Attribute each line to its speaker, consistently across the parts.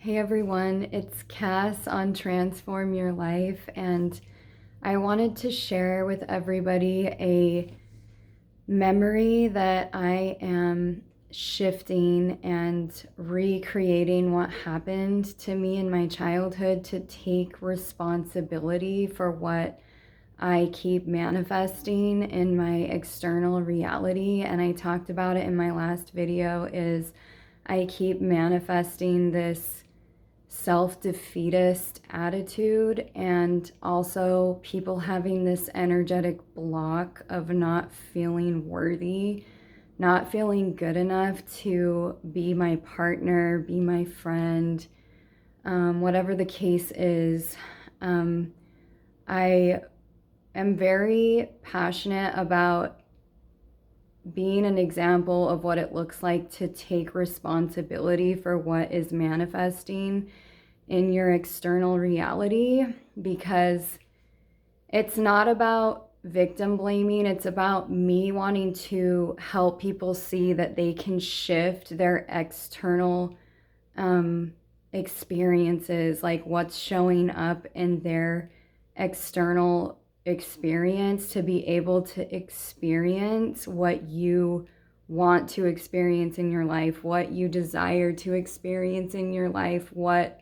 Speaker 1: Hey everyone, it's Cass on Transform Your Life, and I wanted to share with everybody a memory that I am shifting and recreating what happened to me in my childhood to take responsibility for what I keep manifesting in my external reality. And I talked about it in my last video, is I keep manifesting this self-defeatist attitude, and also people having this energetic block of not feeling worthy, not feeling good enough to be my partner, be my friend, whatever the case is. I am very passionate about being an example of what it looks like to take responsibility for what is manifesting in your external reality, because it's not about victim blaming. It's about me wanting to help people see that they can shift their external experiences, like what's showing up in their external experience, to be able to experience what you want to experience in your life, what you desire to experience in your life, what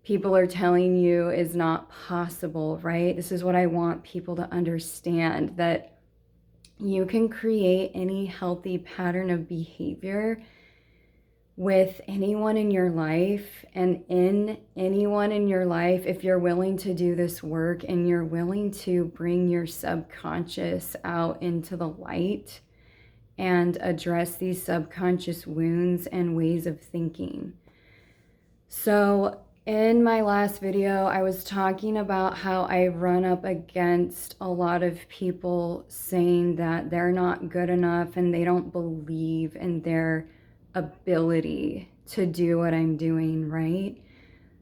Speaker 1: people are telling you is not possible, right? This is what I want people to understand, that you can create any healthy pattern of behavior with anyone in your life, and in anyone in your life, if you're willing to do this work and you're willing to bring your subconscious out into the light and address these subconscious wounds and ways of thinking. So in my last video, I was talking about how I run up against a lot of people saying that they're not good enough and they don't believe in their ability to do what I'm doing, right?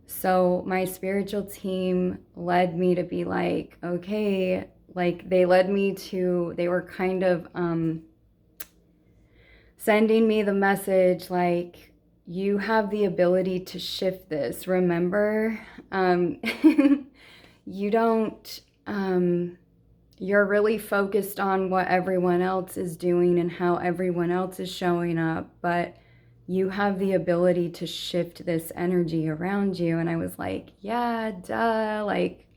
Speaker 1: So my spiritual team led me to be like, okay, like they were kind of sending me the message like, you have the ability to shift this. Remember, you don't, you're really focused on what everyone else is doing and how everyone else is showing up, but you have the ability to shift this energy around you. And I was like, yeah, duh, like,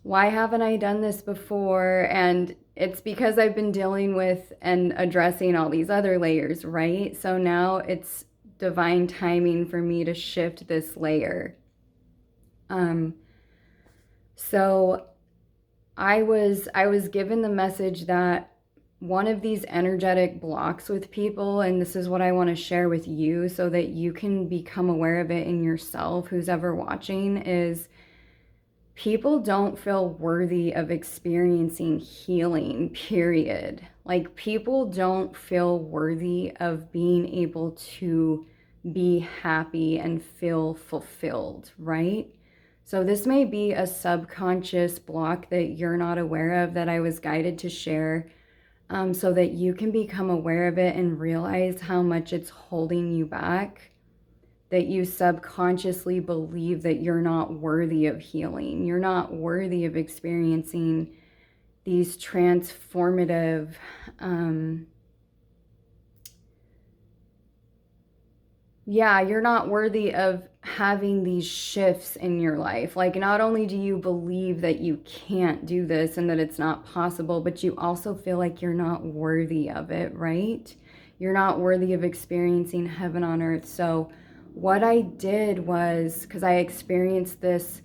Speaker 1: why haven't I done this before? And it's because I've been dealing with and addressing all these other layers, right? So now it's divine timing for me to shift this layer. So I was given the message that one of these energetic blocks with people, and this is what I want to share with you so that you can become aware of it in yourself, who's ever watching, is people don't feel worthy of experiencing healing, period. Like, people don't feel worthy of being able to be happy and feel fulfilled, right? So this may be a subconscious block that you're not aware of, that I was guided to share, so that you can become aware of it and realize how much it's holding you back, that you subconsciously believe that you're not worthy of healing. You're not worthy of experiencing these transformative, you're not worthy of having these shifts in your life. Like, not only do you believe that you can't do this and that it's not possible, but you also feel like you're not worthy of it, right? You're not worthy of experiencing heaven on earth. So what I did was, because I experienced this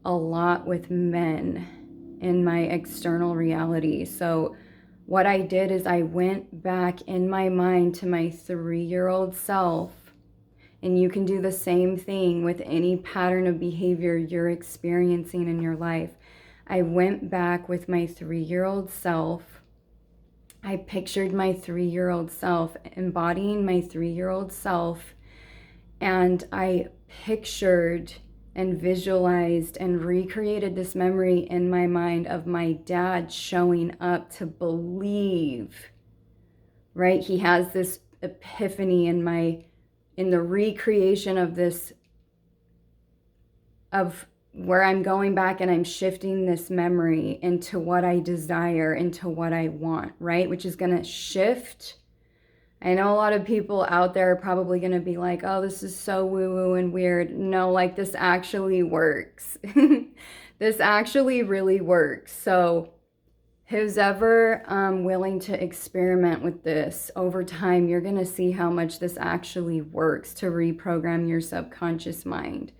Speaker 1: a lot with men in my external reality. So what I did is I went back in my mind to my 3-year-old self. And you can do the same thing with any pattern of behavior you're experiencing in your life. I went back with my 3-year-old self. I pictured my 3-year-old self, embodying my 3-year-old self. And I pictured and visualized and recreated this memory in my mind of my dad showing up to believe, right? He has this epiphany in the recreation of this of where I'm going back and I'm shifting this memory into what I desire, into what I want, right? Which is going to shift. I know a lot of people out there are probably going to be like, oh, this is so woo-woo and weird. No, like this actually works. This actually really works. So who's ever willing to experiment with this over time, you're going to see how much this actually works to reprogram your subconscious mind.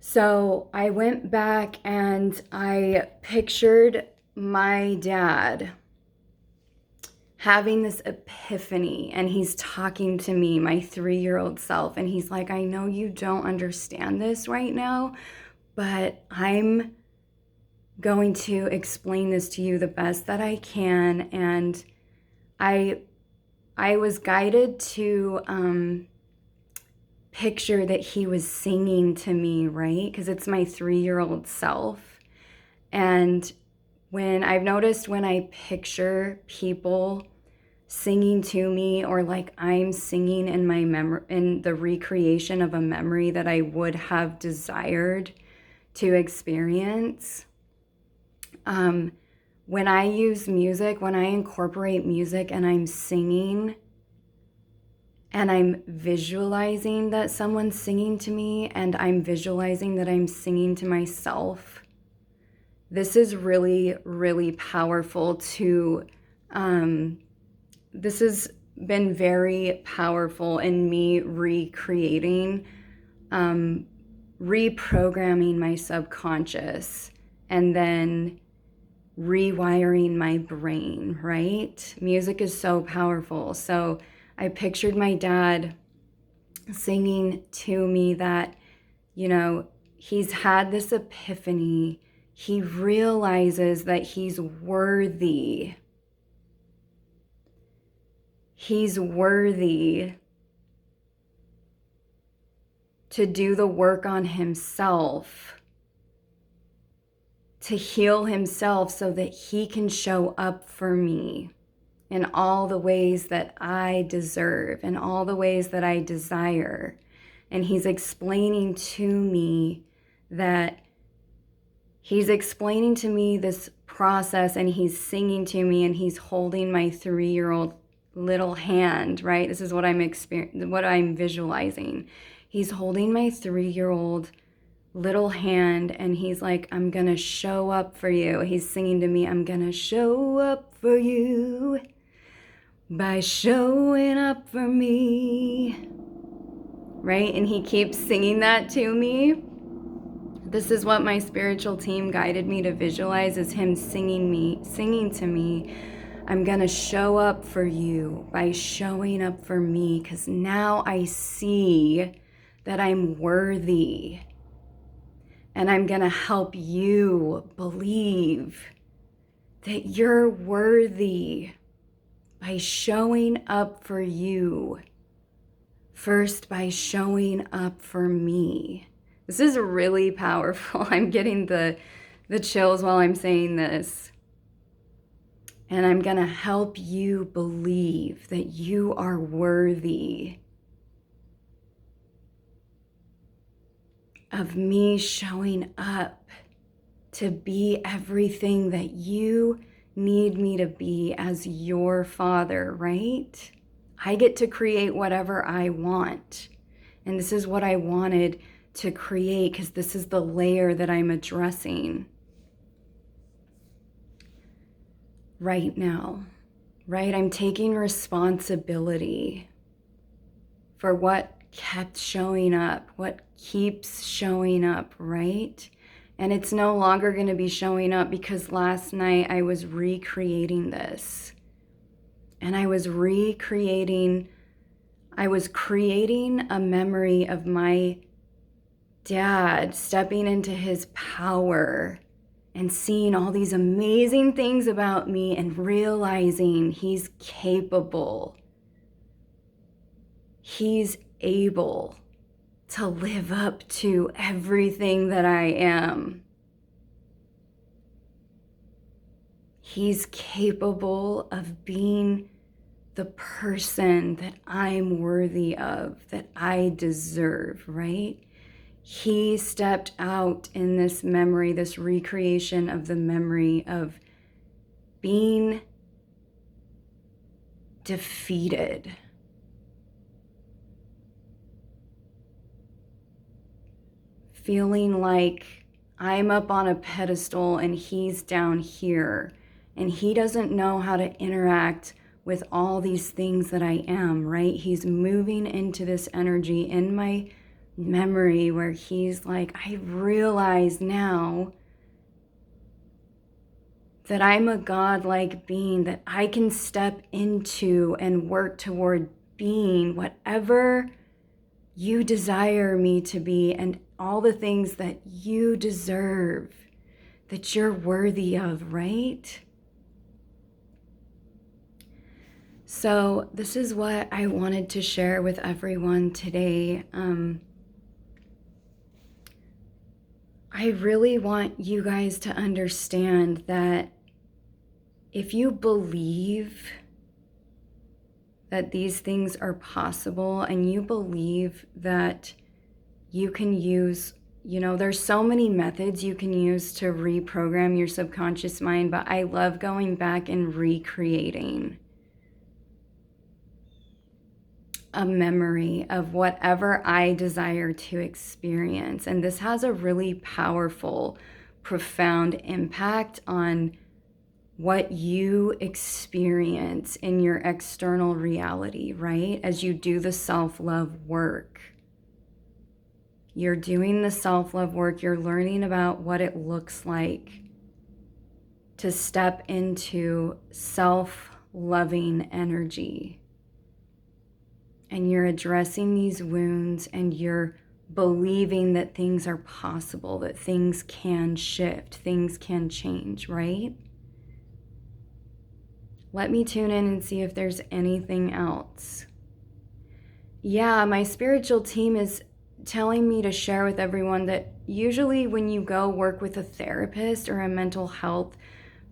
Speaker 1: So I went back and I pictured my dad having this epiphany, and he's talking to me, my 3-year-old self, and he's like, I know you don't understand this right now, but I'm going to explain this to you the best that I can. And I was guided to picture that he was singing to me, right? Because it's my 3-year-old self. And when I've noticed when I picture people singing to me, or like I'm singing in my memory, in the recreation of a memory that I would have desired to experience, when I use music, when I incorporate music and I'm singing and I'm visualizing that someone's singing to me and I'm visualizing that I'm singing to myself, this is really, really powerful to, this has been very powerful in me recreating, reprogramming my subconscious and then rewiring my brain, right? Music is so powerful. So I pictured my dad singing to me that, you know, he's had this epiphany. He realizes that he's worthy. He's worthy to do the work on himself, to heal himself so that he can show up for me in all the ways that I deserve, in all the ways that I desire. And he's explaining to me that he's explaining to me this process, and he's singing to me, and he's holding my 3-year-old little hand, right? This is what what I'm visualizing. He's holding my 3-year-old little hand, and he's like, I'm gonna show up for you. He's singing to me, I'm gonna show up for you by showing up for me, right? And he keeps singing that to me. This is what my spiritual team guided me to visualize, is him singing to me, I'm gonna show up for you by showing up for me, because now I see that I'm worthy. And I'm gonna help you believe that you're worthy by showing up for you. First, by showing up for me. This is really powerful. I'm getting the chills while I'm saying this. And I'm gonna help you believe that you are worthy of me showing up to be everything that you need me to be as your father, right? I get to create whatever I want. And this is what I wanted to create, because this is the layer that I'm addressing right now, right? I'm taking responsibility for what kept showing up, what keeps showing up, right? And it's no longer going to be showing up, because last night I was recreating this. And I was creating a memory of my dad stepping into his power and seeing all these amazing things about me and realizing he's capable. He's able to live up to everything that I am. He's capable of being the person that I'm worthy of, that I deserve, right? he stepped out in this memory, this recreation of the memory of being defeated. Feeling like I'm up on a pedestal and he's down here, and he doesn't know how to interact with all these things that I am, right? He's moving into this energy in my memory where he's like, I realize now that I'm a godlike being, that I can step into and work toward being whatever you desire me to be, and all the things that you deserve, that you're worthy of, right? So this is what I wanted to share with everyone today. I really want you guys to understand that if you believe that these things are possible, and you believe that you can use, there's so many methods you can use to reprogram your subconscious mind, but I love going back and recreating a memory of whatever I desire to experience. And this has a really powerful, profound impact on what you experience in your external reality, right? As you do the self-love work. You're doing the self-love work, you're learning about what it looks like to step into self-loving energy. And you're addressing these wounds, and you're believing that things are possible, that things can shift, things can change, right? Let me tune in and see if there's anything else. Yeah, my spiritual team is telling me to share with everyone that usually when you go work with a therapist or a mental health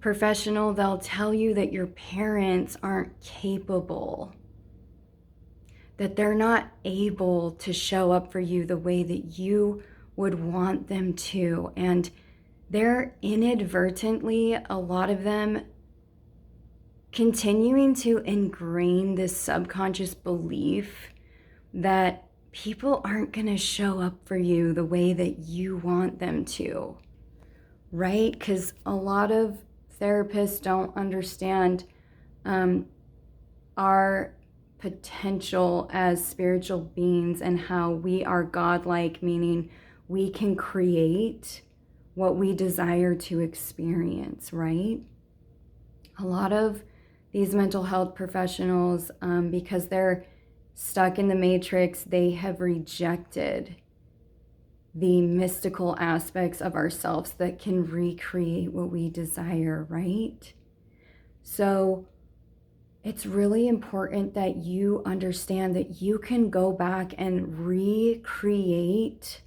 Speaker 1: professional, they'll tell you that your parents aren't capable, that they're not able to show up for you the way that you would want them to. And they're inadvertently, a lot of them, continuing to ingrain this subconscious belief that people aren't going to show up for you the way that you want them to, right? Because a lot of therapists don't understand our potential as spiritual beings and how we are godlike, meaning we can create what we desire to experience, right? A lot of these mental health professionals, because they're stuck in the matrix, they have rejected the mystical aspects of ourselves that can recreate what we desire, right? So it's really important that you understand that you can go back and recreate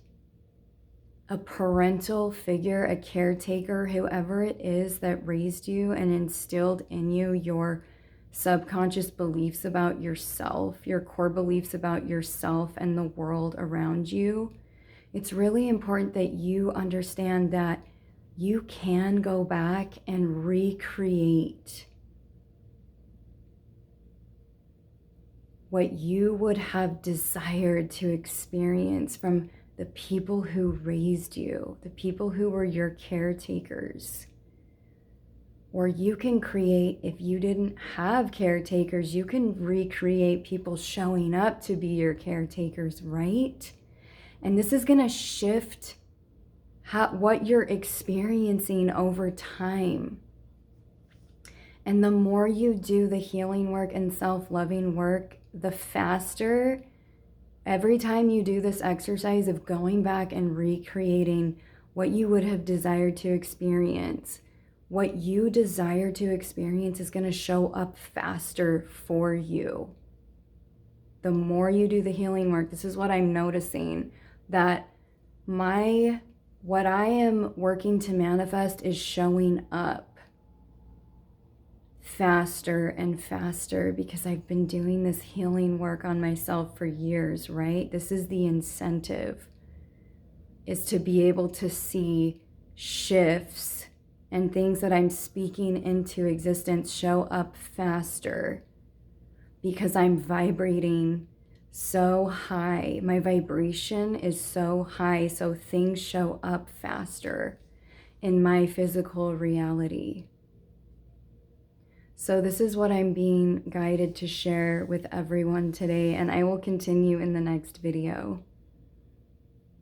Speaker 1: a parental figure, a caretaker, whoever it is that raised you and instilled in you your subconscious beliefs about yourself, your core beliefs about yourself and the world around you. It's really important that you understand that you can go back and recreate what you would have desired to experience from the people who raised you, the people who were your caretakers. Or you can create, if you didn't have caretakers, you can recreate people showing up to be your caretakers, right? And this is going to shift what you're experiencing over time. And the more you do the healing work and self-loving work, the faster, every time you do this exercise of going back and recreating what you would have desired to experience, what you desire to experience is going to show up faster for you. The more you do the healing work, this is what I'm noticing, that what I am working to manifest is showing up faster and faster because I've been doing this healing work on myself for years, right? This is the incentive. is to be able to see shifts and things that I'm speaking into existence show up faster because I'm vibrating so high. My vibration is so high, so things show up faster in my physical reality. So this is what I'm being guided to share with everyone today, and I will continue in the next video.